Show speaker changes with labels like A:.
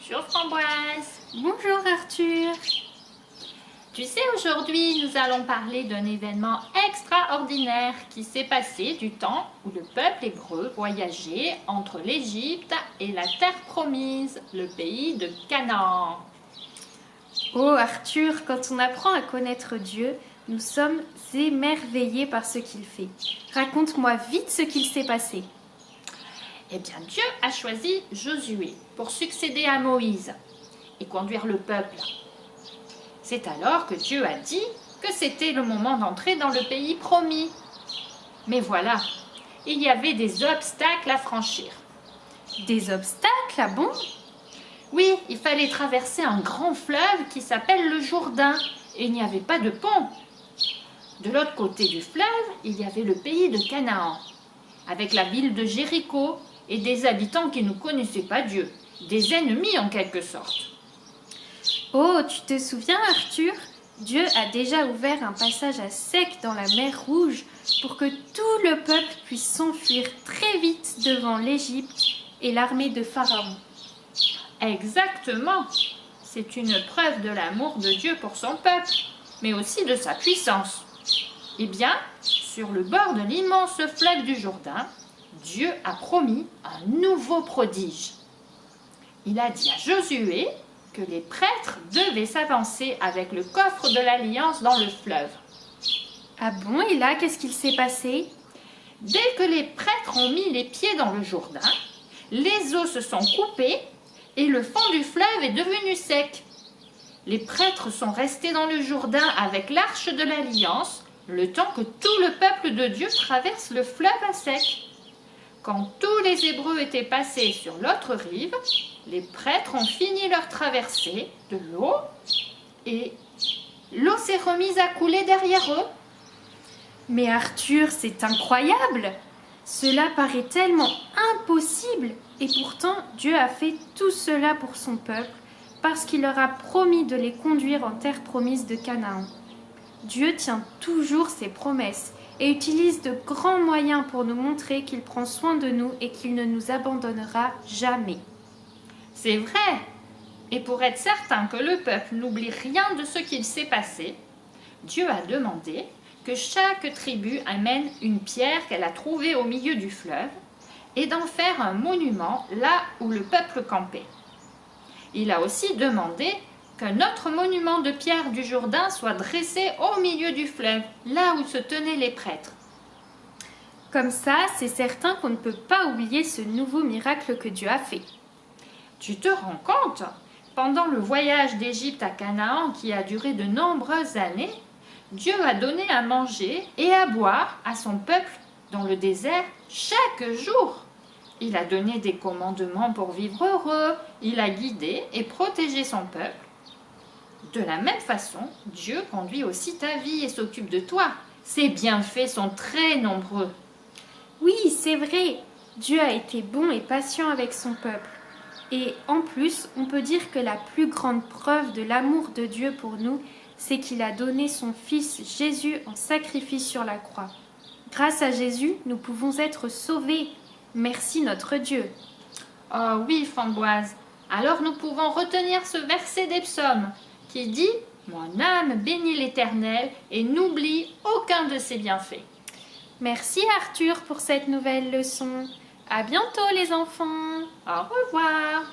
A: Bonjour Framboise.
B: Bonjour Arthur.
A: Tu sais, aujourd'hui, nous allons parler d'un événement extraordinaire qui s'est passé du temps où le peuple hébreu voyageait entre l'Égypte et la terre promise, le pays de Canaan.
B: Oh Arthur, quand on apprend à connaître Dieu, nous sommes émerveillés par ce qu'il fait. Raconte-moi vite ce qu'il s'est passé.
A: Eh bien, Dieu a choisi Josué pour succéder à Moïse et conduire le peuple. C'est alors que Dieu a dit que c'était le moment d'entrer dans le pays promis. Mais voilà, il y avait des obstacles à franchir.
B: Des obstacles, ah bon?
A: Oui, il fallait traverser un grand fleuve qui s'appelle le Jourdain et il n'y avait pas de pont. De l'autre côté du fleuve, il y avait le pays de Canaan, avec la ville de Jéricho et des habitants qui ne connaissaient pas Dieu, des ennemis en quelque sorte.
B: Oh, tu te souviens Arthur? Dieu a déjà ouvert un passage à sec dans la mer Rouge pour que tout le peuple puisse s'enfuir très vite devant l'Égypte et l'armée de Pharaon.
A: Exactement. C'est une preuve de l'amour de Dieu pour son peuple, mais aussi de sa puissance. Eh bien, sur le bord de l'immense fleuve du Jourdain, Dieu a promis un nouveau prodige. Il a dit à Josué que les prêtres devaient s'avancer avec le coffre de l'Alliance dans le fleuve.
B: Ah bon, et là, qu'est-ce qu'il s'est passé?
A: Dès que les prêtres ont mis les pieds dans le Jourdain, les eaux se sont coupées et le fond du fleuve est devenu sec. Les prêtres sont restés dans le Jourdain avec l'arche de l'Alliance, le temps que tout le peuple de Dieu traverse le fleuve à sec. Quand tous les Hébreux étaient passés sur l'autre rive, les prêtres ont fini leur traversée de l'eau et l'eau s'est remise à couler derrière eux.
B: Mais Arthur, c'est incroyable! Cela paraît tellement impossible et pourtant Dieu a fait tout cela pour son peuple parce qu'il leur a promis de les conduire en terre promise de Canaan. Dieu tient toujours ses promesses et utilise de grands moyens pour nous montrer qu'il prend soin de nous et qu'il ne nous abandonnera jamais.
A: C'est vrai. Et pour être certain que le peuple n'oublie rien de ce qu'il s'est passé, Dieu a demandé que chaque tribu amène une pierre qu'elle a trouvée au milieu du fleuve et d'en faire un monument là où le peuple campait. Il a aussi demandé qu'un autre monument de pierre du Jourdain soit dressé au milieu du fleuve, là où se tenaient les prêtres.
B: Comme ça, c'est certain qu'on ne peut pas oublier ce nouveau miracle que Dieu a fait.
A: Tu te rends compte? Pendant le voyage d'Égypte à Canaan qui a duré de nombreuses années, Dieu a donné à manger et à boire à son peuple dans le désert chaque jour. Il a donné des commandements pour vivre heureux, il a guidé et protégé son peuple. De la même façon, Dieu conduit aussi ta vie et s'occupe de toi. Ses bienfaits sont très nombreux.
B: Oui, c'est vrai, Dieu a été bon et patient avec son peuple. Et en plus, on peut dire que la plus grande preuve de l'amour de Dieu pour nous, c'est qu'il a donné son Fils Jésus en sacrifice sur la croix. Grâce à Jésus, nous pouvons être sauvés. Merci notre Dieu.
A: Oh oui, Framboise. Alors nous pouvons retenir ce verset des psaumes qui dit « Mon âme bénit l'Éternel et n'oublie aucun de ses bienfaits. »
B: Merci Arthur pour cette nouvelle leçon. À bientôt les enfants.
A: Au revoir.